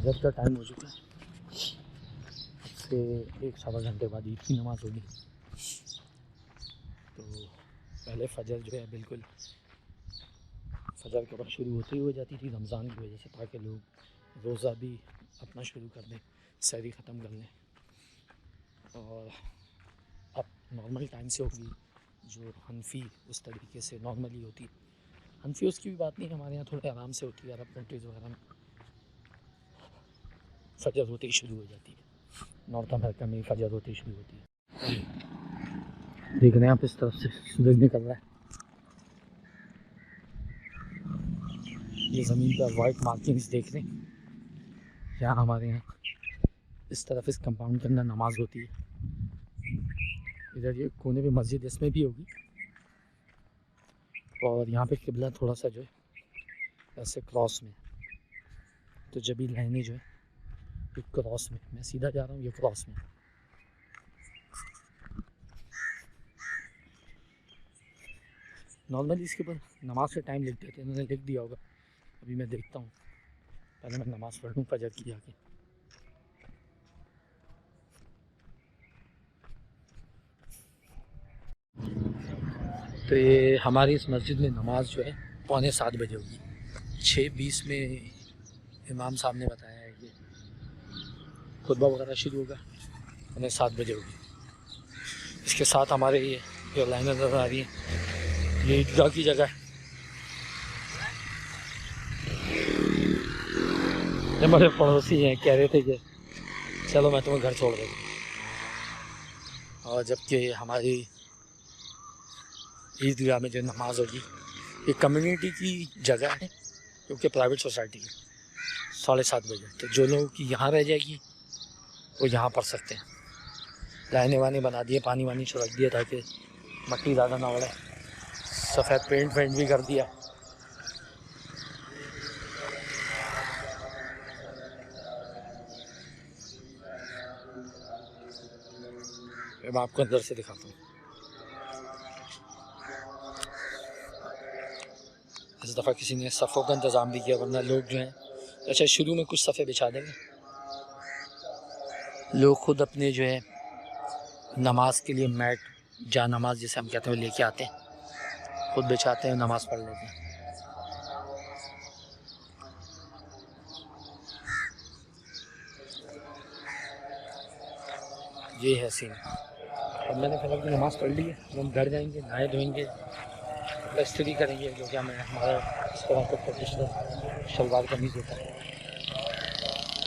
फजर का टाइम हो चुका है। से 1 सवा घंटे बाद ईद की नमाज़ होगी। तो पहले फजर जो है बिल्कुल फजर के वक्त शुरू होते ही हो जाती थी रमज़ान की वजह से, ताकि लोग रोज़ा भी अपना शुरू कर दें, सहरी ख़त्म कर लें। और अब नॉर्मल टाइम से होगी जो हनफी उस तरीके से नॉर्मली होती है। हनफी उसकी भी बात नहीं, हमारे यहाँ थोड़े आराम से होती है। अरब कंट्रीज़ वगैरह में फजर होते ही शुरू हो जाती है, नॉर्थ अमेरिका में फजर होते ही शुरू होती है। देख रहे हैं आप इस तरफ से सूरज निकल रहा है, ये ज़मीन पर वाइट मार्किंग्स देख रहे हैं। यहाँ हमारे यहाँ इस तरफ इस कंपाउंड के अंदर नमाज होती है। इधर ये कोने पे मस्जिद इसमें भी होगी, और यहाँ पे किबला थोड़ा सा जो है ऐसे क्रॉस में, तो जब भी लाइनें जो है ये क्रॉस में, मैं सीधा जा रहा हूँ, ये क्रॉस में। नॉर्मली इसके ऊपर नमाज का टाइम लिख देते हैं, उन्होंने लिख दिया होगा। अभी मैं देखता हूँ, पहले मैं नमाज़ पढ़ लूँ फजर की जाके। तो ये हमारी इस मस्जिद में नमाज जो है 6:45 बजे होगी। 6:20 में इमाम साहब ने बताया है कि खुतबा वगैरह शुरू होगा, 7 बजे होगी। इसके साथ हमारे ये जो लाइनें नज़र आ रही हैं, ये ईदगाह की जगह है। हमारे पड़ोसी हैं, कह रहे थे कि चलो मैं तुम्हें घर छोड़ देता हूँ। और जबकि हमारी ईदगाह में जो नमाज होगी ये कम्युनिटी की जगह है, क्योंकि प्राइवेट सोसाइटी है। 7:30 बजे, तो जो लोग की यहाँ रह जाएगी वो यहाँ पढ़ सकते हैं। लाइनें वाने बना दिए, पानी वानी छिड़क दिया ताकि मट्टी ज़्यादा ना उड़े। सफ़ेद पेंट भी कर दिया। मैं आपको अंदर से दिखाता हूँ। इस दफ़ा किसी ने सफ़ों का इंतज़ाम भी किया, वरना लोग जो हैं, अच्छा शुरू में कुछ सफ़े बिछा देंगे, लोग खुद अपने जो है नमाज के लिए मैट, जा नमाज जिसे हम कहते हैं, लेके आते हैं, खुद बिछाते हैं, नमाज़ पढ़ लेते हैं। ये है सीन। अब मैंने फजर की नमाज़ पढ़ ली है, हम घर जाएंगे, नहाए धोएंगे, इस्त्री करेंगे, जो कि हमें हमारा इस तरह का ट्रेडिशनल शलवार कमीज़ होता है।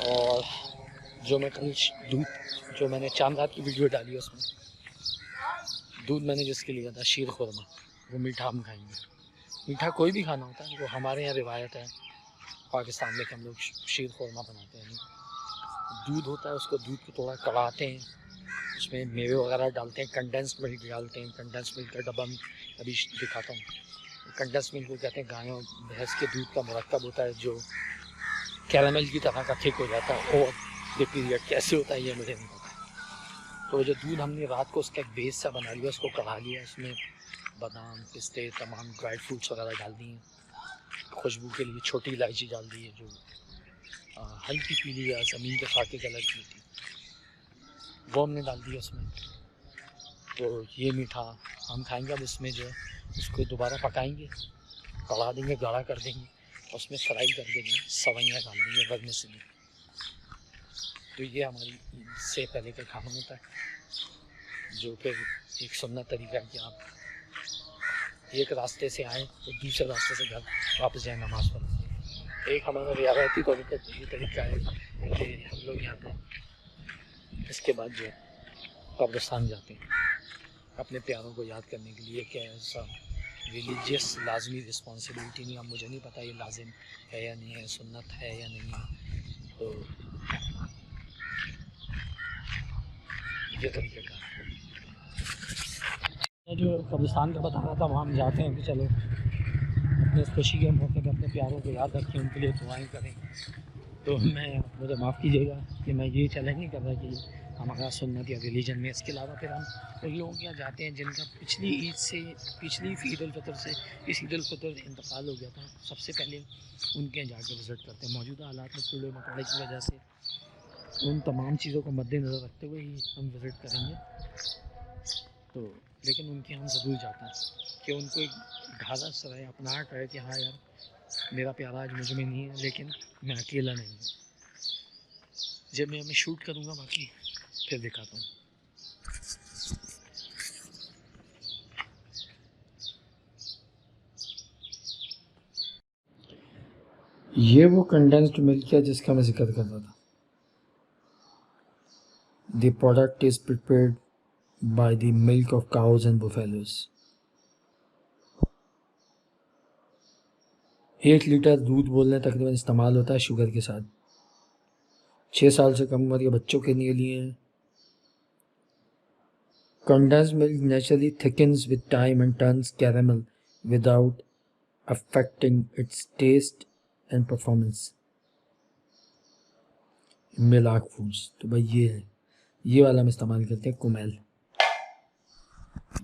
और जो मैं कल दूध, जो मैंने चांद रात की वीडियो डाली है, उसमें दूध मैंने जिसके लिया था शीर खुरमा, वो मीठा हम खाएंगे। मीठा कोई भी खाना होता है, वो हमारे यहाँ रिवायत है पाकिस्तान में कि हम लोग शीर खुरमा बनाते हैं। दूध होता है, उसको दूध को थोड़ा कढ़ाते हैं, उसमें मेवे वगैरह डालते हैं, कंडेंस्ड मिल्क डालते हैं। कंडेंस्ड मिल्क का डब्बा में अभी दिखाता हूँ। कंडेंस्ड मिल्क को कहते हैं, गायों भैंस के दूध का मुरक्कब होता है जो कैरामल की तरह का थिक हो जाता है। और ये पीरियड कैसे होता है ये मुझे नहीं पता। तो जो दूध हमने रात को उसका एक बेस सा बना लिया, उसको कढ़ा लिया, उसमें बादाम, पिस्ते, तमाम ड्राई फ्रूट्स वगैरह डाल दिए, खुशबू के लिए छोटी इलायची डाल दी है जो हल्की पीली या ज़मीन के खाके कलर की थी, वो हमने डाल दिया उसमें। तो ये मीठा हम खाएंगे। अब इसमें जो है इसको दोबारा पकाएंगे, कढ़ा देंगे, गाढ़ा कर देंगे, उसमें फ्राई कर देंगे, सवैयाँ डाल देंगे रगने से भी। तो ये हमारी ईद से पहले का खाना होता है, जो फिर एक सुन्नत तरीका है कि आप एक रास्ते से आएँ तो दूसरे रास्ते से घर वापस जाएँ नमाज़ पढ़ने। एक हमारा रियायती तौर पर ये तरीका है कि हम लोग यहाँ पर इसके बाद जो है कब्रिस्तान जाते हैं अपने प्यारों को याद करने के लिए। क्या ऐसा रिलीजियस लाजमी रिस्पॉन्सिबिलिटी नहीं, अब मुझे नहीं पता ये लाजिम है या नहीं है, सुन्नत है या नहीं है। तो ये तरीका का जो कब्रिस्तान का बता रहा था, वहाँ हम जाते हैं कि चलो अपने इस खुशी के मौके पर अपने प्यारों को याद रखें, उनके लिए दुआएं करें। तो मुझे माफ़ कीजिएगा कि मैं ये चैलेंज नहीं कर रहा कि हमारा सुन्नत या रिलीजन में। इसके अलावा फिर हम कई लोगों के यहाँ जाते हैं जिनका पिछली ईद उल फितर से इस ईद उल फितर इंतकाल हो गया था, सबसे पहले उनके यहाँ जाकर विज़िट करते हैं। मौजूदा हालात में कीड़े मकोड़े की वजह से उन तमाम चीज़ों को मद्देनज़र रखते हुए ही हम विज़िट करेंगे। तो लेकिन उनके यहाँ हम ज़रूर जाते हैं कि उनको एक ढालस रहे, अपनाहट रहे कि हाँ यार मेरा प्यारा आज मुझ में नहीं है, लेकिन मैं अकेला नहीं हूँ। जब मैं शूट करूँगा बाकी फिर दिखाता हूँ। ये वो कंडेंस्ड मिल्क है जिसका मैं जिक्र कर रहा था। The product is prepared by the milk of cows and buffaloes. 1 litre दूध बोलने तकरीबन इस्तेमाल होता है शुगर के साथ। 6 साल से कम उम्र के बच्चों के लिए condensed milk naturally thickens with time and turns caramel without affecting its taste and performance. मिलाक फूड्स, तो भाई ये है, ये वाला हम इस्तेमाल करते हैं कुमेल।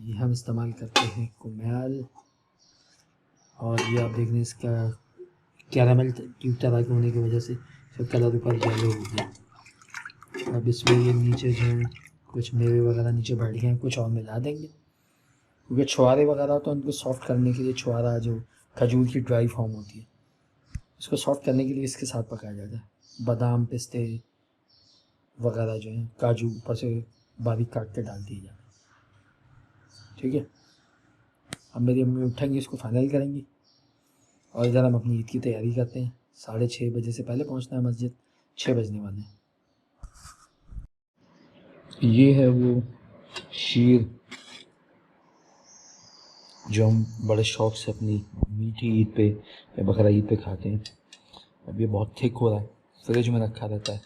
ये हम इस्तेमाल करते हैं कुमेल, और ये आप देख रहे हैं इसका कैरामल ट्यूब तरह के होने की वजह से इसका कलर ऊपर येलो हो गया। अब इसमें ये नीचे जो कुछ मेवे वगैरह नीचे बैठ गए हैं, कुछ और मिला देंगे क्योंकि छुआरे वगैरह तो उनको सॉफ्ट करने के लिए, छुआरा जो खजूर की ड्राई फॉर्म होती है उसको सॉफ्ट करने के लिए इसके साथ पकाया जाता है। बादाम पिस्ते वगैरह जो हैं, काजू ऊपर से बारीक काट के डाल दिए जाए। ठीक है, अब मेरी अम्मी उठेंगी, इसको फाइनल करेंगी और इधर हम अपनी ईद की तैयारी करते हैं। 6:30 बजे से पहले पहुंचना है मस्जिद, 6 बजने वाले हैं। ये है वो शीर जो हम बड़े शौक़ से अपनी मीठी ईद पे या बकरा ईद पे खाते हैं। अब ये बहुत थिक हो रहा है, फ्रिज में रखा रहता है,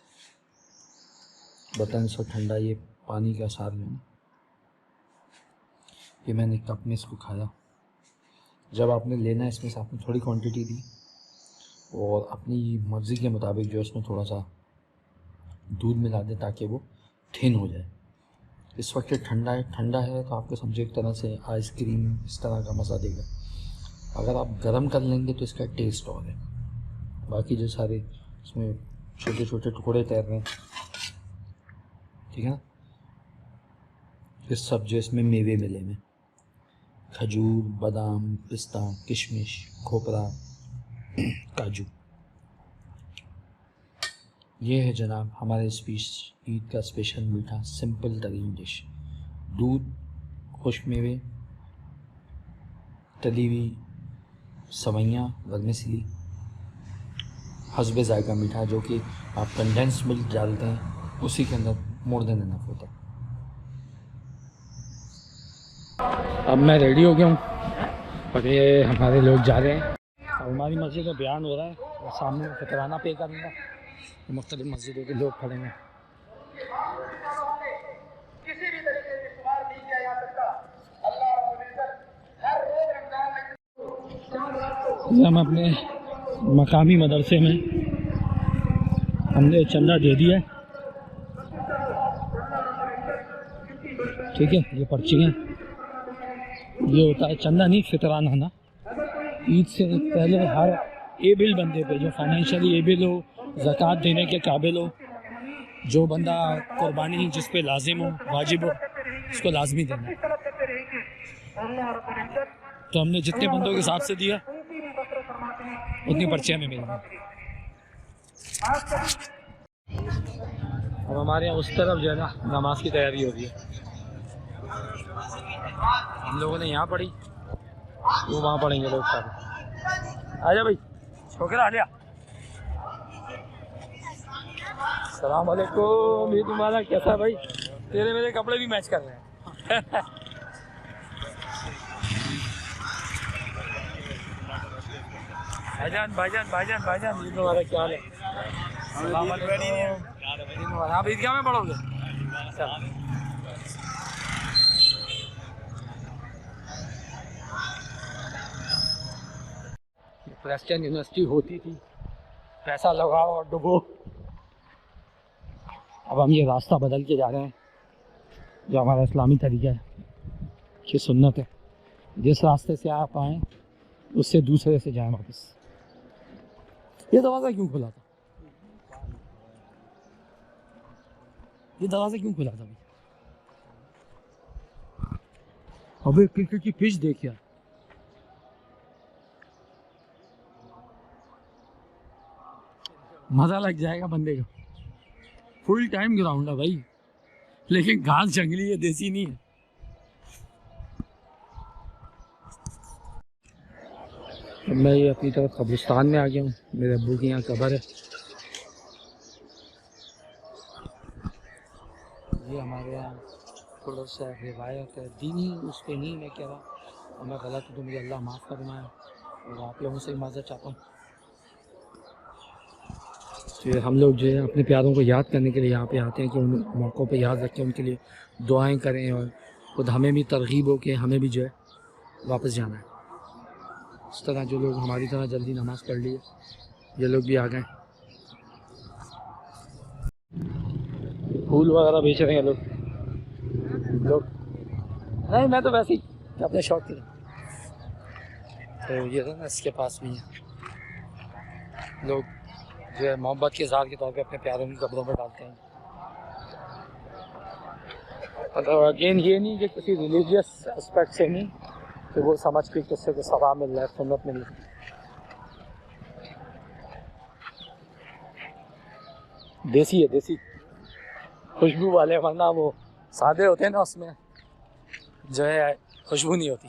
बर्तन इसको ठंडा, ये पानी का सार लेना। ये मैंने कप में इसको खाया। जब आपने लेना है इसमें से आपने थोड़ी क्वांटिटी दी और अपनी मर्ज़ी के मुताबिक जो इसमें थोड़ा सा दूध मिला दें ताकि वो थिन हो जाए। इस वक्त ठंडा है तो आपको समझो एक तरह से आइसक्रीम इस तरह का मज़ा देगा। अगर आप गर्म कर लेंगे तो इसका टेस्ट और है। बाकी जो सारे इसमें छोटे छोटे टुकड़े तैर रहे हैं, ठीक है ना, ये सब जो इसमें मेवे मिले में खजूर, बादाम, पिस्ता, किशमिश, खोपरा, काजू। ये है जनाब हमारे ईद का स्पेशल मीठा सिंपल तरीन डिश। दूध, खुश्क मेवे, तली हुई सवैयाँ, वर्मिसेली, हस्बे जायका मीठा जो कि आप कंडेंस्ड मिल्क डालते हैं उसी के अंदर मोर देन इनफ होता है। अब मैं रेडी हो गया हूँ और ये हमारे लोग जा रहे हैं। अब हमारी मस्जिद में बयान हो रहा है और सामने फितराना पे करूँगा, मुख्तलिफ मस्जिदों के लोग खड़े हैं। हम अपने मकामी मदरसे में हमने चंदा दे दिया है, ठीक है। ये पर्चियाँ, ये होता है चंदा नहीं फितराना ना। ईद से पहले हर एबिल बंदे पे जो फाइनेंशियली एबिल हो, ज़कात देने के काबिल हो, जो बंदा कुर्बानी जिस पे लाजिम हो, वाजिब हो, उसको लाजमी देना है। तो हमने जितने बंदों के हिसाब से दिया उतनी पर्चियाँ में मिलेंगी। अब हमारे यहाँ उस तरफ जो है ना नमाज की तैयारी हो रही है। हम लोगों ने यहाँ पढ़ी, वो वहाँ पढ़ेंगे लोग सारे। आजा भाई, छोकरा आ गया। सलाम वालेकुम। ये तुम्हारा कैसा भाई? तेरे मेरे कपड़े भी मैच कर रहे हैं। भाईजान ये तुम्हारा क्या हाल है? सलाम वालेकुम। आप ईदगाह में पढ़ोगे? प्रेस्टन यूनिवर्सिटी होती थी, पैसा लगाओ और डुबो। अब अब हम ये रास्ता बदल के जा रहे हैं, जो हमारा इस्लामी तरीका है कि सुन्नत है, जिस रास्ते से आप आएँ उससे दूसरे से जाएँ वापस। ये दरवाज़ा क्यों खुला था? ये दरवाज़ा क्यों खुला था भाई? अबे क्रिकेट की पिच देख यार, मज़ा लग जाएगा बंदे का। फुल टाइम ग्राउंड है भाई, लेकिन घास जंगली है, देसी नहीं है। अब मैं ये अपनी तरफ कब्रिस्तान में आ गया हूँ। मेरे अब्बू की यहाँ कब्र है। ये हमारे यहाँ थोड़ा सा रिवायत है, दीनी उस पर नहीं मैं कह रहा, और मैं गलत हूँ तो मुझे अल्लाह माफ़ फरमाए, और आप लोगों से माज़रत चाहता हूँ। तो हम लोग जो है अपने प्यारों को याद करने के लिए यहाँ पे आते हैं कि उन मौक़ों पे याद रखें, उनके लिए दुआएं करें, और खुद हमें भी तरगीब हो कि हमें भी जो है वापस जाना है। इस तरह जो लोग हमारी तरह जल्दी नमाज़ पढ़ लिए, ये लोग भी आ गए। फूल वगैरह बेच रहे हैं लोग। नहीं, मैं तो वैसे ही अपने शौक के लिए। तो ये था ना, इसके पास भी है लोग जो है मोहब्बत के इज़हार के तौर पे अपने प्यारों की कब्रों पर डालते हैं। मतलब अगेन ये नहीं कि किसी रिलीजियस एस्पेक्ट से नहीं, कि वो समझ के किससे को सवाब मिल रहा है, सुन्नत मिल रही है। देसी है, देसी खुशबू वाले, वरना वो सादे होते हैं ना, उसमें जो है खुशबू नहीं होती।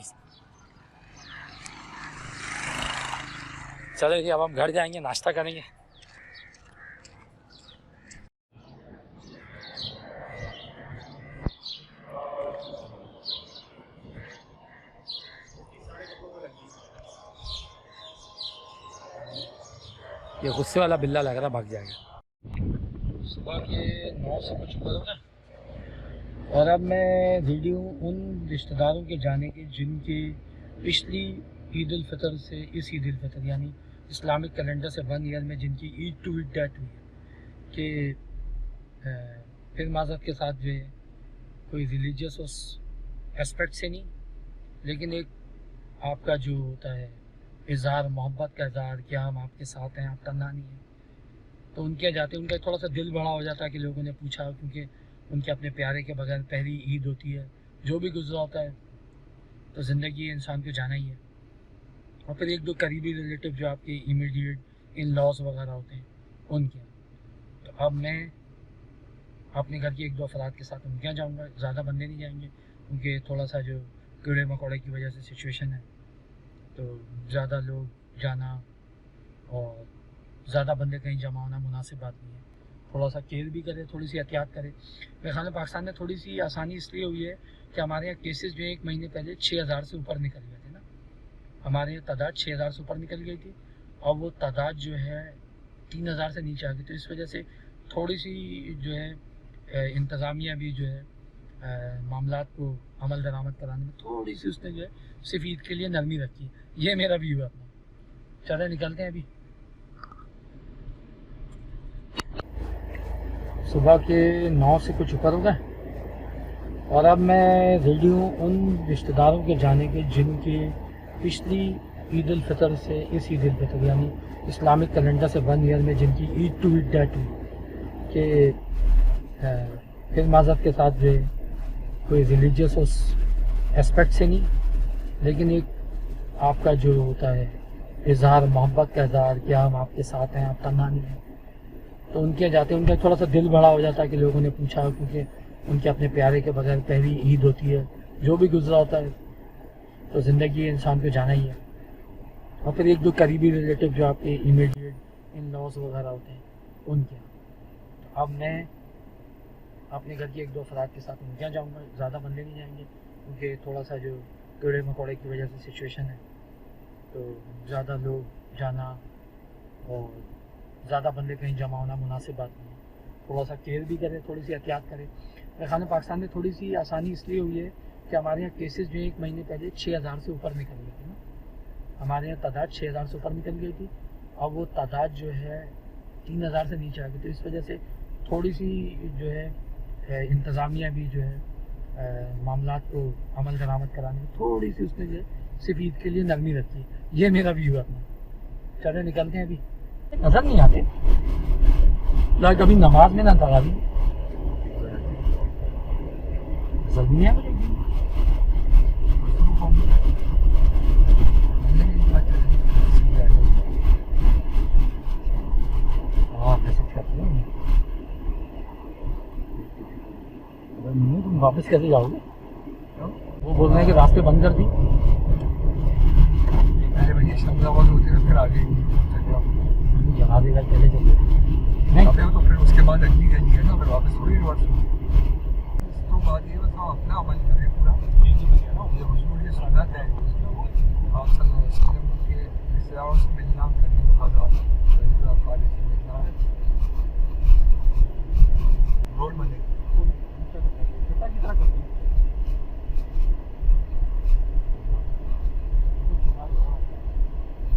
चलो जी, अब हम घर जाएंगे, नाश्ता करेंगे। ये गुस्से वाला बिल्ला लग रहा, भाग जाएगा। सुबह के 9 से कुछ ऊपर होगा, और अब मैं रेडी हूँ उन रिश्तेदारों के जाने के जिनके पिछली ईद उल फितर से इस ईद उल फितर यानी इस्लामिक कैलेंडर से 1 ईयर में जिनकी ईद टू ईद डेट हुई है, कि फिर माज़रत के साथ जो है कोई रिलीजियस उस एस्पेक्ट से नहीं, लेकिन एक आपका जो होता है इज़हार, मोहब्बत का इज़हार कि हम आपके साथ हैं, आप तन्हा नहीं हैं, तो उनके जाते उनका थोड़ा सा दिल बड़ा हो जाता है कि लोगों ने पूछा, क्योंकि उनके अपने प्यारे के बगैर पहली ईद होती है। जो भी गुजरा होता है तो ज़िंदगी इंसान को जाना ही है। और फिर एक दो करीबी रिलेटिव जो आपके इमीडिएट इन लॉज वगैरह होते हैं उनके, तो अब मैं अपने घर के 1-2 अफराद के साथ उनके यहाँ जाऊँगा। ज़्यादा बंदे नहीं जाएंगे, क्योंकि थोड़ा सा जो कीड़े मकोड़े की वजह से सिचुएशन है, तो ज़्यादा लोग जाना और ज़्यादा बंदे कहीं जमा होना मुनासिब बात नहीं है। थोड़ा सा केयर भी करें, थोड़ी सी एहतियात करें। मेरे ख्याल में पाकिस्तान में थोड़ी सी आसानी इसलिए हुई है कि हमारे यहाँ केसेस जो है 1 महीने पहले 6000 से ऊपर निकल गए थे ना, हमारे यहाँ तादाद 6000 से ऊपर निकल गई थी, और वो तादाद जो है 3000 से नीचे आ गई। तो इस वजह से थोड़ी सी जो है इंतज़ामिया भी जो है मामलात को अमल दरामद कराने में थोड़ी सी उसने जो है सिर्फ ईद के लिए नरमी रखी है। ये मेरा व्यू है अपना। चले निकलते हैं अभी। सुबह के 9 से कुछ ऊपर हो गए, और अब मैं रेडी हूँ उन रिश्तेदारों के जाने के जिनके पिछली ईद उल फितर से इस ईद उल फितर यानी इस्लामिक कैलेंडर से 1 ईयर में जिनकी ईद टू ईद डेट हुई, कि फिर माज़रत के साथ जो कोई रिलीजियस उस एस्पेक्ट से नहीं, लेकिन एक आपका जो होता है इज़हार, मोहब्बत का इज़हार कि हम आपके साथ हैं, आप तन्हा नहीं हैं, तो उनके जाते उनका थोड़ा सा दिल बड़ा हो जाता है कि लोगों ने पूछा, क्योंकि उनके अपने प्यारे के बगैर पहली ईद होती है। जो भी गुजरा होता है तो ज़िंदगी इंसान को जाना ही है। और फिर 1-2 करीबी रिलेटिव जो आपके इमीडिएट इन लॉज वगैरह होते हैं उनके, तो अब मैं अपने घर के 1-2 अफराद के साथ उनके यहाँ जाऊँगा। ज़्यादा बंदे नहीं जाएंगे, क्योंकि थोड़ा सा जो कीड़े मकोड़े की वजह से सिचुएशन है, तो ज़्यादा लोग जाना और ज़्यादा बंदे कहीं जमा होना मुनासिब बात नहीं है। थोड़ा सा केयर भी करें, थोड़ी सी एहतियात करें। मेरे ख्याल में पाकिस्तान में थोड़ी सी आसानी इसलिए हुई है कि हमारे यहाँ केसेस जो 1 महीने पहले 6000 से ऊपर निकल गए थे ना, हमारे यहाँ तादाद 6000 से ऊपर निकल गई थी, और वो तादाद जो है 3000 से नीचे आ गई। तो इस वजह से थोड़ी सी जो है इंतज़ामिया भी जो है मामलात को अमल दरामद कराने में थोड़ी सी उसने जो है सिर्फ ईद के लिए नरमी रखी है। ये मेरा व्यू है अपना। चले निकलते हैं, अभी नजर नहीं आते ना, कभी नमाज में ना तरावी नजर भी नहीं है मुझे। हाँ मैसेज करते हैं, तुम वापस कैसे जाओगे? वो बोल रहे हैं कि रास्ते बंद कर दी। अरे भैया शमलाबाद होते हैं फिर आगे जला देगा पहले चले नहीं तो फिर उसके बाद अगली गली है ना, फिर वापस थोड़ी रिवर्स तो बात ये बस हम अपना अमल करें पूरा। ये हुजूर की सुन्नत है, आप सल्लल्लाहु अलैहि वसल्लम के रिश्तेदारों से मिलना, करने के बाद खाली से मिलना, रोड बनेगी।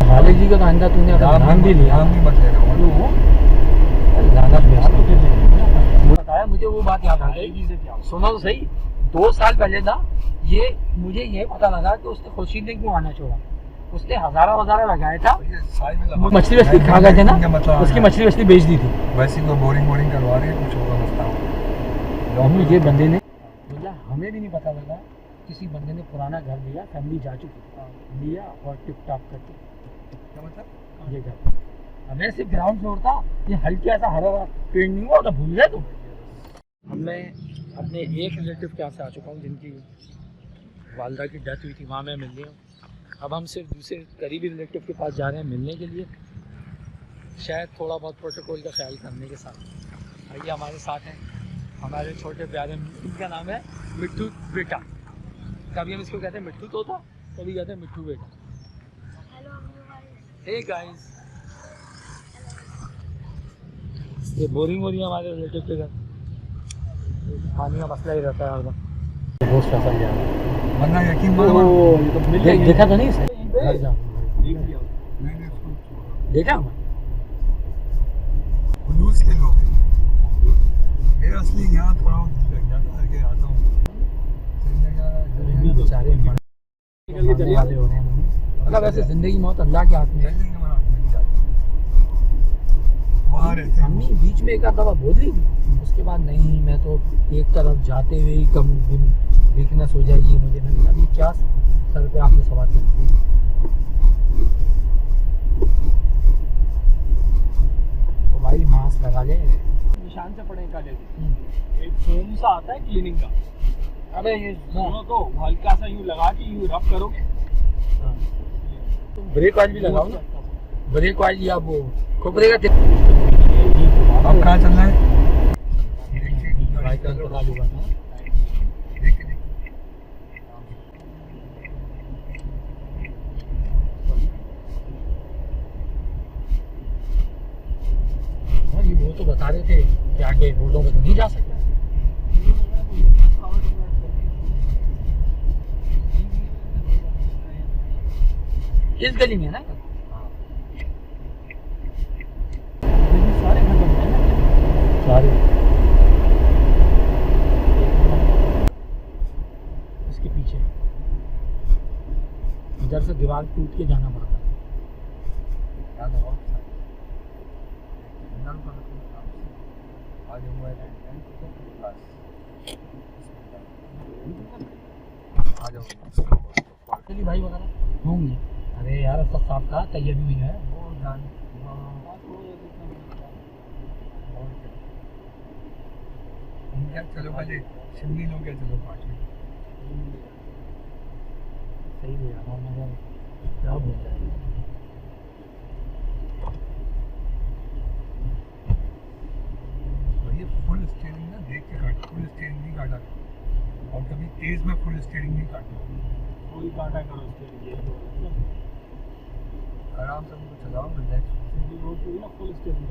मालिक जी का तो आइंदा तूने नाम भी लिया, नाम भी मत ले रहा हूँ। बताया मुझे वो बात याद आ गई। सुनो तो सही, 2 साल पहले ना ये मुझे ये पता लगा कि उसने खुर्शीद ने क्यों आना छोड़ा। उसने हजारा लगाया था, मछली वछली खा गए थे ना, उसकी मछली वछली बेच दी थी। वैसे तो बोरिंग करवा रहे हैं, कुछ होगा मसला। हमें ये बंदे ने बोला, हमें भी नहीं पता लगा, किसी बंदे ने पुराना घर लिया, फैमिली जा चुकी लिया और टिप टाप करके क्या मतलब ये घर। हमें सिर्फ ग्राउंड फ्लोर था, ये हल्का ऐसा हरा पेड़ नहीं हुआ, तो भूल गए तुम। अब मैं अपने एक रिलेटिव के यहाँ से आ चुका हूँ जिनकी वालदा की डेथ हुई थी, वहाँ मैं मिलने हूँ। अब हम सिर्फ दूसरे करीबी रिलेटिव के पास जा रहे हैं मिलने के लिए, शायद थोड़ा बहुत प्रोटोकॉल का ख्याल करने के साथ। आइए हमारे साथ हैं हमारे छोटे प्यारे, इनका नाम है मिट्ठू बेटा। कभी हम इसको कहते हैं मिट्ठू तोता, कभी कहते हैं मिट्ठू बेटा। हे गाइस, ये बोरिंग हो रही है हमारे रिलेटिव के घर, पानी का मसला ही रहता है हरदम। बहुत फसल जा रहा है, वरना यकीन मानो देखा था नहीं इसे, देखा खुलूस के लोग मेरा असली यहाँ थोड़ा लग जाता है कि आता हूँ बेचारे मरने वाले हो रहे हैं। मतलब वैसे जिंदगी मौत अल्लाह के हाथ में है। अम्मी बीच में एक आध दफा बोल रही थी, उसके बाद नहीं, मैं तो एक तरफ जाते हुए ही कम वीकनेस हो जाएगी मुझे। मैंने अभी क्या सर पे आपने सवाल किया, तो भाई मास्क लगा ले, निशान से पड़े काले एक फोम सा आता है क्लीनिंग का। अबे ये दोनों को हल्का सा यूं लगा के यूं रब करोगे। ब्रेक ऑयल भी लगाओ ना, ब्रेक ऑयल या वो खोपरे का अब कहाँ चल रहा है? ये वो तो बता रहे थे कि आगे रोडों में तो नहीं जा सकते। इस गली में है ना, सारे घर बन गए ना, सारे। इसके पीछे इधर से दीवार टूट के जाना पड़ता है। चलिए भाई वगैरह होंगे। अरे यार सब साफ का तैयारी भी है। चलो पहले शिमली लोग क्या, चलो 5 मिनट सही है यार, मगर क्या बोलता है ये फुल स्टीयरिंग ना देख के काट, फुल स्टीयरिंग नहीं काटा और कभी तेज में फुल स्टीयरिंग नहीं काटना, फुल काटा करो स्टीयरिंग, आराम से उनको चलाओ, रिलैक्स रोड पे ना फुल स्टीयरिंग।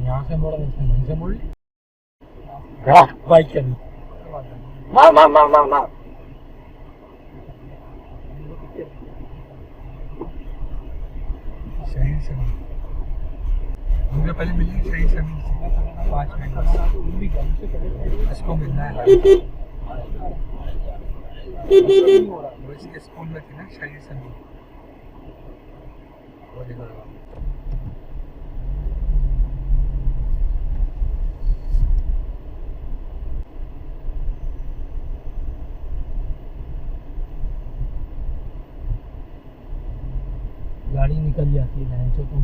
यहाँ से मोड़ा, वहीं से मोड़ ली बाइक चली, मार मार मार मार मार। शहीद समीर मुझे पहले मिली शहीद समीर से 5 मिनट इसको मिलना है। वो इसके स्कूल में थी ना शहीद समीर वो देखो गाड़ी निकल जाती है लाइन से तुम।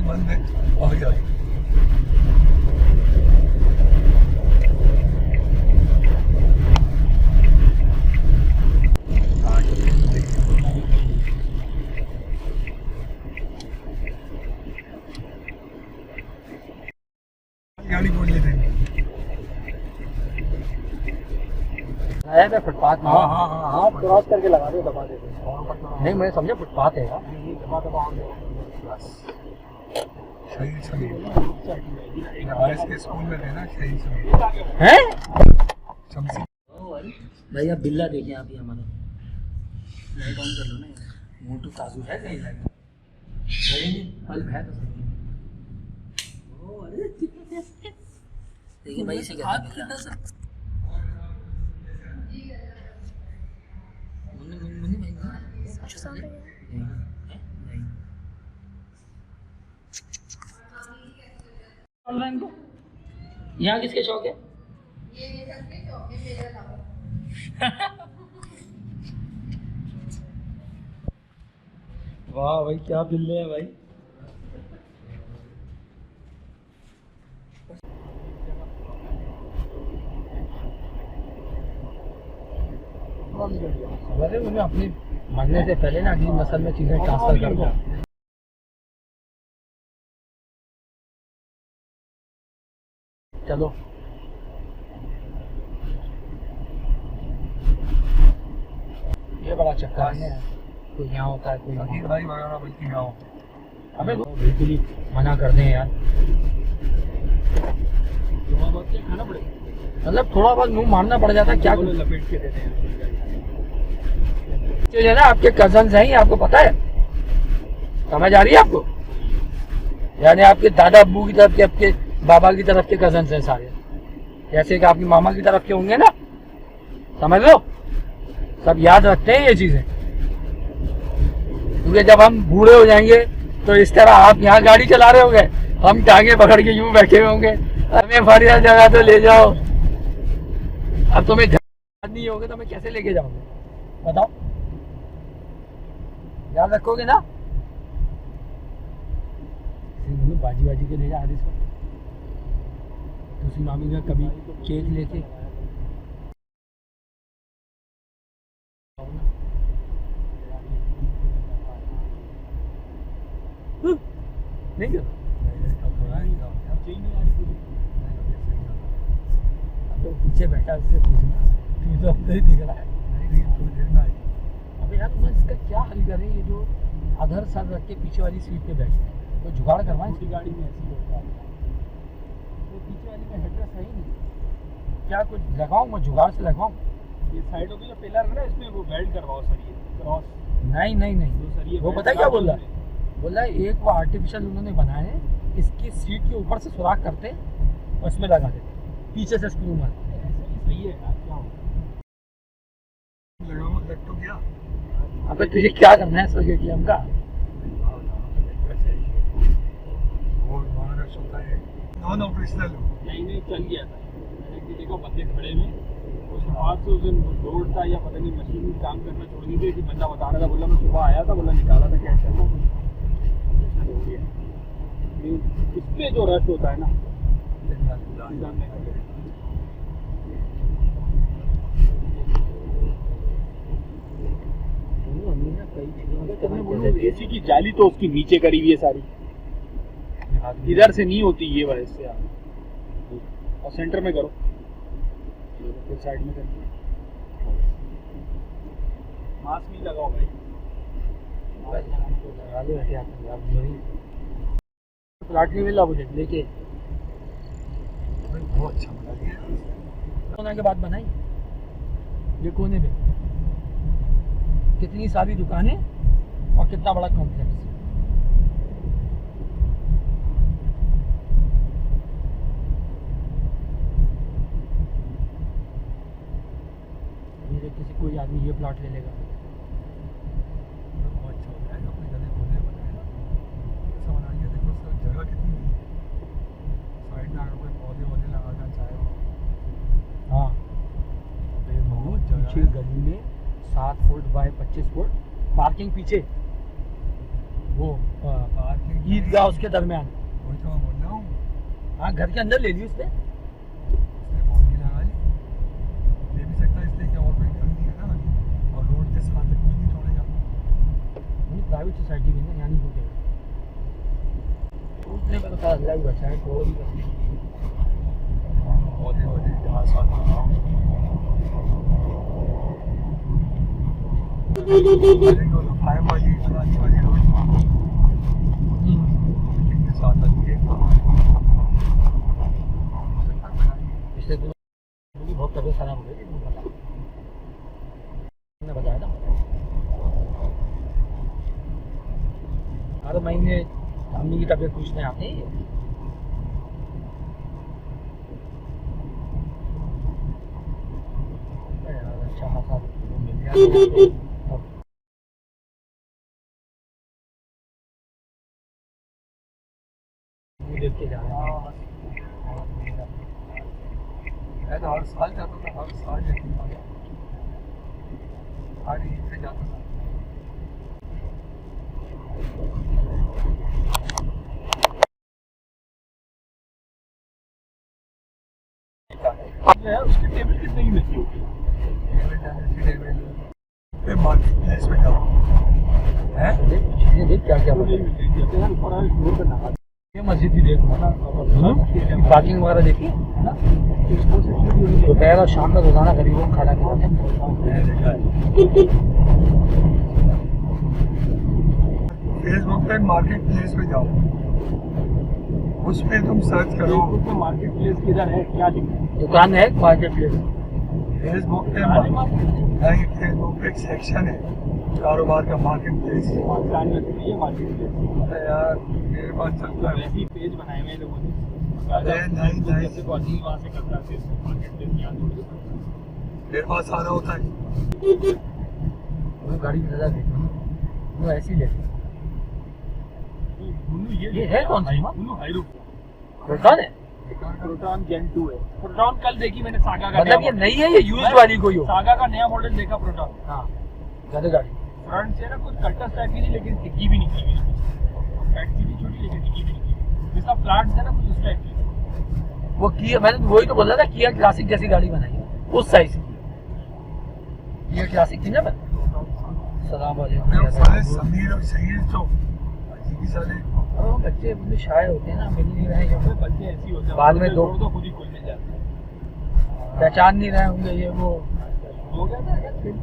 बंद है और क्या गाड़ी बोल लेते हैं फुटपाथ में। हाँ हाँ हाँ हाँ क्रॉस करके लगा दो, दबा देते हैं। नहीं मैं समझा फुटपाथ है यार। शहीद समीर इसके स्कूल में थे ना शहीद समीर हैं शमसी भैया बिल्ला देखिए आप ही हमारा लाइट ऑन कर लो ना। मोटू ताजू है कहीं लाइट बल्ब है तो देखिए भाई इसे कहते हैं बिल्ला। मुन्नी भाई कुछ समझे नहीं। ऑनलाइन को यहाँ किसके शौक है? ये सबके शौक है, मेरा था। वाह भाई क्या बिल्ले हैं भाई। अरे उन्हें अपनी मरने से पहले ना अगली नस्ल में चीजें ट्रांसफर कर दो। चलो ये बड़ा चक्कर है, कोई यहाँ होता है कोई फकीर भाई वगैरह बल्कि ना हो। अबे बिल्कुल ही मना कर दें यार। खाना पड़ेगा, मतलब थोड़ा बहुत मुंह मारना पड़ जाता है क्या कुछ। लपेट के देते हैं। जो है ना आपके कजन्स हैं, आपको पता है, समझ आ रही है आपको? यानी आपके दादा अब्बू की तरफ के, आपके बाबा की तरफ के कजन्स हैं सारे, जैसे कि आपकी मामा की तरफ के होंगे ना, समझ लो। सब याद रखते हैं ये चीजें, क्योंकि जब हम बूढ़े हो जाएंगे तो इस तरह आप यहाँ गाड़ी चला रहे होंगे, हम टांगे पकड़ के यूं बैठे होंगे, हमें बढ़िया जगह तो ले जाओ। अब तुम्हें घर नहीं होगे तो मैं कैसे लेके जाऊंगा बताओ? याद रखोगे ना? बाजी बाजी के ले जा हारिस को, दूसरी मामी का कभी केक लेके नहीं कर तो पीछे बैठा उससे पूछना, तू तो अंदर ही दिख रहा है। अबे यार तुम्हें इसका क्या हल करें? ये जो अधर सर रख के पीछे वाली सीट पे बैठे हैं, तो जुगाड़ करवाएं। छोटी गाड़ी में ऐसी होता है, तो पीछे वाली में हेडरेस्ट है ही नहीं, क्या कुछ लगाऊं मैं, जुगाड़ से लगाऊं? ये साइडों पे जो पिलर है ना, इसमें वो बेल्ट करवाओ सरिये क्रॉस। नहीं नहीं नहीं, तो सरिये वो पता है क्या बोल रहा है? बोल रहा है एक वो आर्टिफिशियल उन्होंने बनाए हैं, इसकी सीट के ऊपर से सुराख करते और इसमें लगा देते, पीछे से स्क्रू मार। सही है यार, क्या हो तो क्या अबे तुझे क्या करना है सो एटीएम का? नॉन ऑपरेशनल नहीं चल गया था। मैंने कि देखा बंदे खड़े में, उसके बाद से उस दिन लोड था या पता नहीं मशीन काम करना छोड़ दी थी कि बंदा बता रहा था, बोला मैं सुबह आया था, बोला निकाला था कैश है ना, इस पे जो रश होता है ना एसी की जाली तो उसकी नीचे करी हुई है सारी, इधर से नहीं होती ये वजह से। और सेंटर में करो, फिर साइड में करनी मास्क नहीं लगाओ भाई। लगा लो ऐसे आते हैं, अब वही प्लाट नहीं मिला मुझे लेके भाई बहुत अच्छा बना दिया। कोना के बाद बनाई ये कोने में कितनी सारी दुकानें और कितना बड़ा कॉम्प्लेक्स। मेरे किसी कोई आदमी ये प्लॉट ले लेगा बहुत अच्छा हो जाएगा। अपने गले खोले बनाएगा ऐसा बना दिया। देखो सर जगह कितनी बड़ी है, साइड में अगर कोई पौधे वौधे लगाना चाहे वो। हाँ ये बहुत जगह पीछे है। गली में 7 फुट बाय 25 फुट पार्किंग पीछे वो पार्किंग ईदगाह उसके दरमियान। वही तो मैं बोल रहा हूँ। हाँ घर के अंदर ले ली उसने। इसने बाउंड्री लगा ली, ले भी सकता है इसलिए कि और कोई घर नहीं है ना अभी, और रोड के साथ कोई नहीं तोड़ेगा। प्राइवेट सोसाइटी में ना यहाँ नहीं रुकेगा उसने मेरे पास अल्लाह ही बचा है छोड़ भी सकते पौधे वौधे घास वास लगाओ। फाइव वाली पुरानी वाली रोड के साथ आती है। पिछले दिनों मेरी बहुत तबीयत खराब हो गई थी तुमको पता मैंने बताया था। हर महीने अम्मी की तबीयत पूछने आते हैं यार अच्छा खासा मिल गया देख के जा रहे हैं। मैं तो हर साल जाता था, हर साल जाती था, हर ईद पे जाता था। है उसकी टेबल कितने की मिलती होगी? मार्केट प्लेस में जाओ है चीजें देख क्या क्या नहीं मिलती जैसे यार थोड़ा दूर पे नहा ये मस्जिद भी देखो ना पार्किंग वगैरह देखी ना इसको सिक्योरिटी होनी दोपहर और शाम का रोजाना गरीबों को खाना खिलाते हैं। फेसबुक पे मार्केट प्लेस पे जाओ, उस पे तुम सर्च करो। चाहिए। मार्केट प्लेस किधर है क्या दिखता है? दुकान है मार्केट प्लेस फेसबुक पे पुराने मार्केट नहीं, फेसबुक पे एक सेक्शन है कारोबार का, मार्केट प्लेस। पुरानी लगती है मार्केट प्लेस। अरे यार मेरे पास चलता है। वैसे ही पेज बनाए हुए हैं लोगों ने। अरे नहीं नहीं, जैसे को आदमी वहाँ से करता है मार्केट प्लेस यहाँ थोड़ी सा। मेरे पास आ रहा होता है। वो गाड़ी नजर देखो वो ऐसी लेते बुल्लू ये है कौन सी? बुल्लू हाईरूफ प्रोटॉन है प्रोटॉन जेन 2 है। प्रोटॉन कल देखी मैंने सागा का मतलब ये नहीं है ये यूज्ड वाली कोई हो। सागा का नया मॉडल देखा प्रोटॉन। हाँ ज्यादा गाड़ी फ्रंट से ना कुछ कट्टस टाइप की नहीं लेकिन टिक्की भी नहीं की हुई। बैक सीट भी छोटी लेकिन टिक्की भी नहीं की हुई। जिसका प्लाट है ना कुछ उस टाइप की। वो किया मैंने वही तो बोला था किया क्लासिक जैसी गाड़ी बनाई है उस साइज की। ये क्लासिक थी ना मैं सलाम वालेकुम साले समीर और शहीद तो अजीब ही साले। बच्चे मुझे शाये होते हैं ना मिल नहीं रहे तो बच्चे ऐसी होते हैं बाद में दो तो खुद ही खुलने जाते हैं। पहचान नहीं रहे होंगे ये वो हो गया था क्या फिर?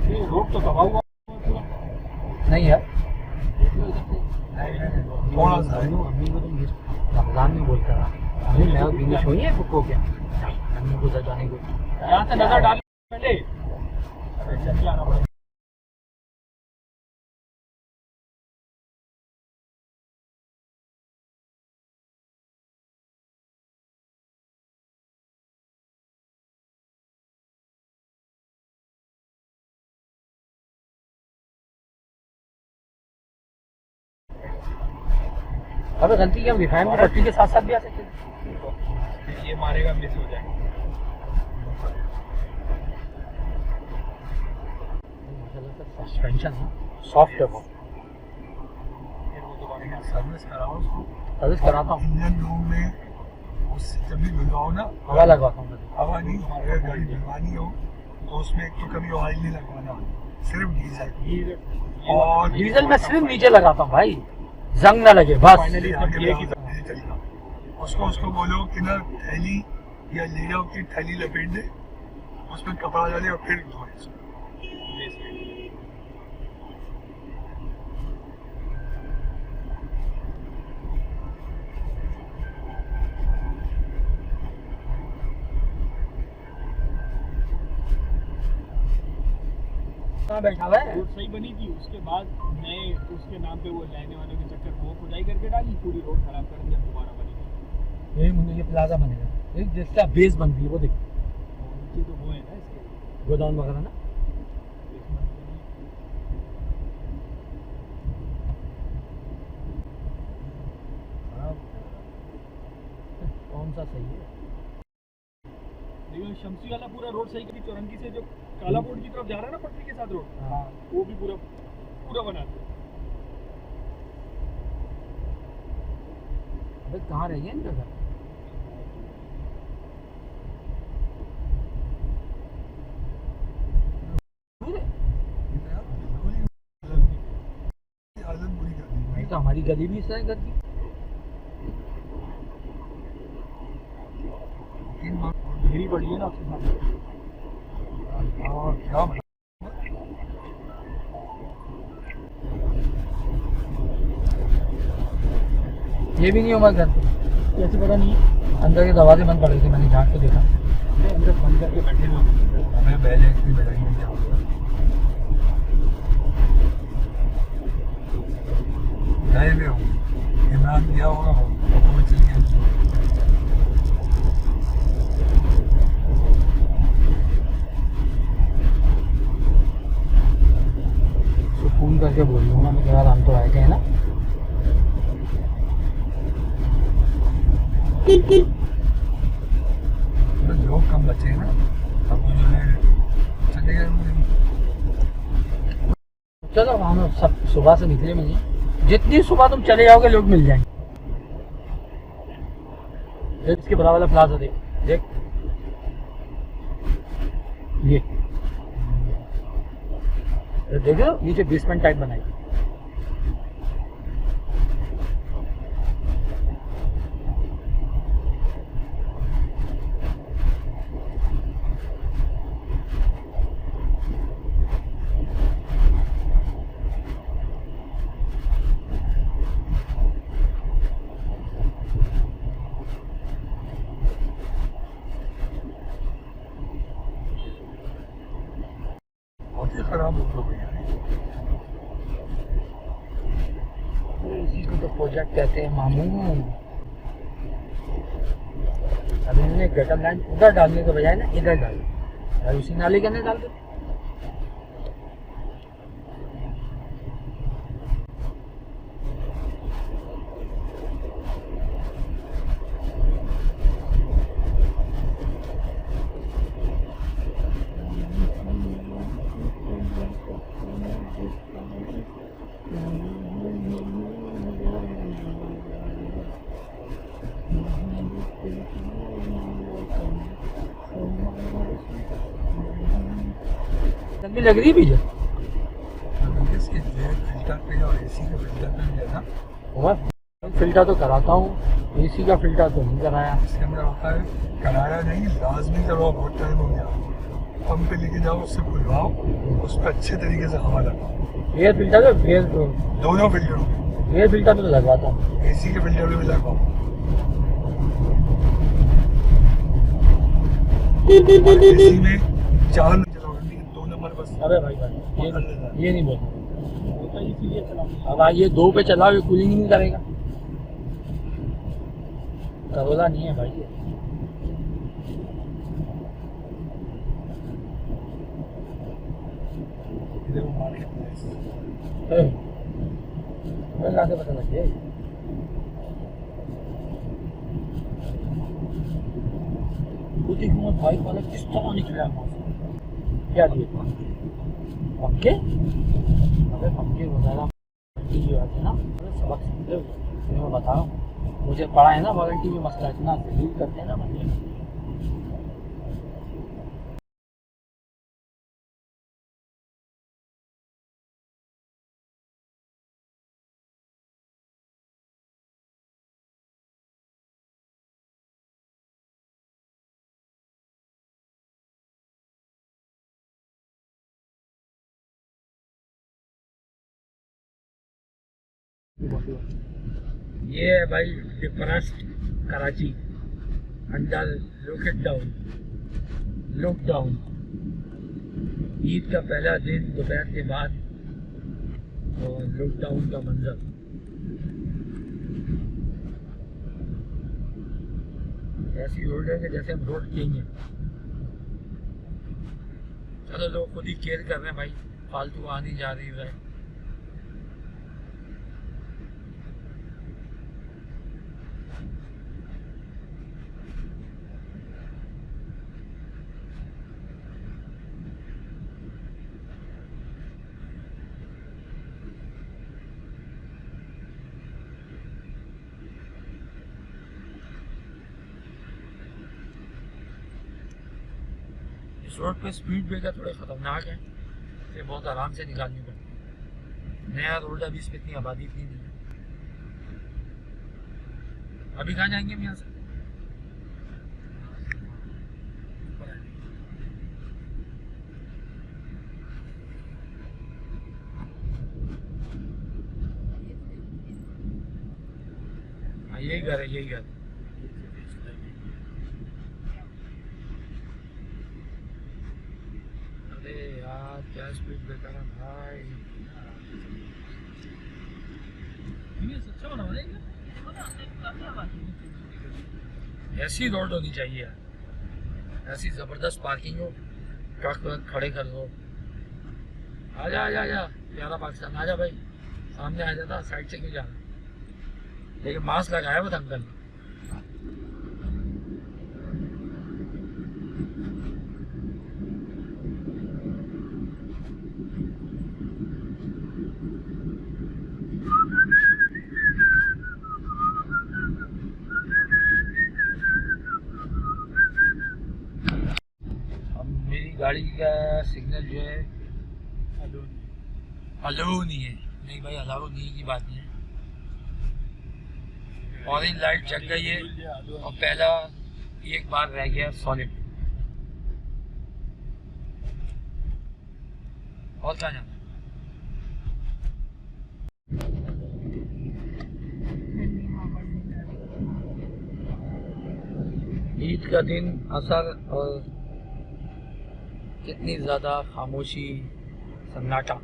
ये रोड तो दबा हुआ पूरा। नहीं है थोड़ा सा है। अम्मी को तो रमजान में बोलता है अम्मी मैं बिजनेस हुई है को क्या अम्मी को जाने को यहाँ से नजर डाल पहले। अरे चल आना पड़ेगा। अबे गलती क्या रिफाइन की पट्टी के साथ साथ भी आ सकते हैं। ये मारेगा मिस हो जाएगा। सस्पेंशन है सॉफ्ट है वो फिर वो दोबारा सर्विस कराओ उसको, सर्विस कराता हूँ इंजन रूम में उससे जब भी धुलवाओ ना, हवा लगवाता हूँ हवा नहीं, अगर गाड़ी धुलवानी हो तो उसमें एक तो कभी ऑयल नहीं लगवाना, सिर्फ डीजल। डीजल और डीजल में सिर्फ नीचे लगाता हूँ भाई, जंग ना लगे बस। फाइनली आगे चलेगा। उसको बोलो कि ना थैली या ले जाओ कि थैली लपेट दे, उसमें कपड़ा डाले और फिर धोए इसको। कहाँ बैठा हुआ है? रोड सही बनी थी, उसके बाद नए उसके नाम पे वो लेने वाले के चक्कर में वो खुदाई करके डाली, पूरी रोड खराब कर दिया, दोबारा बनी। यही मुझे ये प्लाजा बनेगा, एक जिसका बेस बन रही है वो देख, नीचे तो वो है ना इसके गोदाम वगैरह ना। कौन सा सही है? लेकिन शमसी वाला पूरा रोड सही करी, चौरंगी से जो काला बोर्ड की तरफ जा रहा है ना पटरी के साथ रोड, हाँ। वो भी पूरा बना दिया। अबे कहाँ रह गया इनका घर? हालत बुरी कर दी नहीं तो हमारी गली भी इस तरह घर की। घेरी पड़ी है ना उसके साथ। और क्या ये भी नहीं होगा घर पे, कैसे पता नहीं, अंदर के दरवाजे बंद पड़े थे, मैंने झाँक के देखा। अंदर बंद करके बैठे हुए। हमें पहले इतनी बजाई नहीं क्या गए हुए हो, इमरान गया होगा वो चल गया। सुकून करके बोल दूंगा मैं, यार हम तो आए थे ना। तो लोग कम बचे हैं ना, अब वो जो है चले गए। चलो हम सब सुबह से निकले मिलिए, जितनी सुबह तुम चले जाओगे लोग मिल जाएंगे। देख इसके बड़ा वाला प्लाजा देख, देख ये देखो नीचे बेसमेंट टाइप बनाई। बहुत ही खराब हो गई है। इसी को तो प्रोजेक्ट कहते हैं मामू। अभी इन्होंने गटर लाइन उधर डालने के बजाय ना इधर डाल, और उसी नाले के अंदर डाल दो। भी लग रही है पीछे इसके फिल्टर पे और एसी के फिल्टर पे जो है ना, और फिल्टर तो कराता हूँ, एसी का फिल्टर तो नहीं कराया। इसके अंदर होता है कराया नहीं, लाजमी करवाओ, बहुत टाइम हो गया। पंप पे लेके जाओ, उससे खुलवाओ, उस पर अच्छे तरीके से हवा लगाओ। एयर फिल्टर तो एयर दोनों फिल्टर, एयर फिल्टर तो लगवाता हूँ। एसी के फिल्टर भी लगवाओ। एसी में 4 नंबर चलाओगे, 2 नंबर बस। अरे भाई ये नहीं बोलना, अब ये 2 पे चलाओ, ये कूलिंग ही नहीं करेगा। करोला नहीं है भाई ये। इधर वो मार्केट प्लेस, कहाँ से पता लग गया? खुद ही बाइक वाला किस तरह निकला क्या दिए पक्के? अबे पक्के वगैरह जो आते ना सबक सीखते हो, मैं बताऊँ मुझे पढ़ा है ना वारंटी में मसला इतना डील करते हैं ना बंदे। ये है भाई depressed Karachi under lockdown. Eid का पहला दिन दोपहर के बाद और लॉकडाउन का मंजर। ऐसी रोड है कि जैसे हम रोड किंग हैं। चलो लोग खुद ही केयर कर रहे हैं भाई, फालतू आ नहीं जा रही है। इस रोड पे स्पीड ब्रेकर थोड़े ख़तरनाक हैं, इसे बहुत आराम से निकालनी पड़ती। नया रोड अभी इस पर इतनी आबादी इतनी नहीं है। अभी कहाँ जाएंगे हम यहाँ से? हाँ यही घर है, यही घर है। यार क्या स्पीड ब्रेकर है भाई। ऐसी रोड होनी चाहिए यार, ऐसी जबरदस्त पार्किंग हो, ट्रक व्रक खड़े कर दो। आजा आजा आजा प्यारा पाकिस्तान, आजा भाई सामने आ जाता, साइड से क्यों जाना। लेकिन मास्क लगाया वो अंकल ने। गाड़ी का सिग्नल जो है अलाउ नहीं है। नहीं भाई अलाउ नहीं की बात नहीं है। ऑरेंज लाइट जग गई है और पहला एक बार रह गया सॉलिड। और क्या जाना। ईद का दिन असर और कितनी ज़्यादा खामोशी सन्नाटा।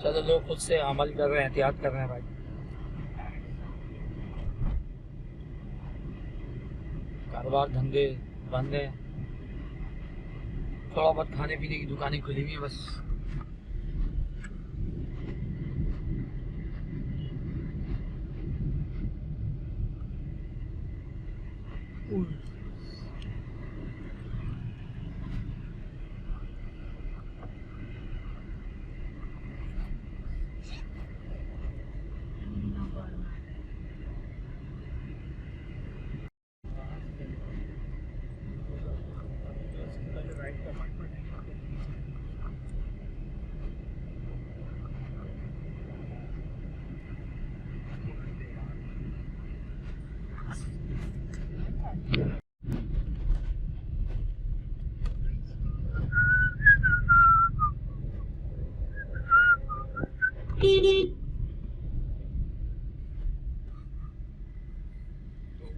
चलो लोग खुद से अमल कर रहे हैं, एहतियात कर रहे हैं भाई। कारोबार धंधे बंद हैं, थोड़ा बहुत खाने पीने की दुकानें खुली हुई हैं बस।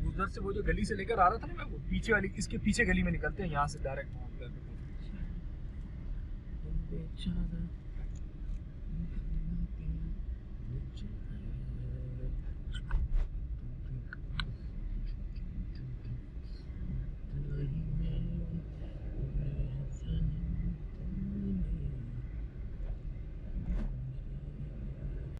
उधर से वो जो गली से लेकर आ रहा था ना, मैं वो पीछे वाली इसके पीछे गली में निकलते हैं, यहाँ से डायरेक्ट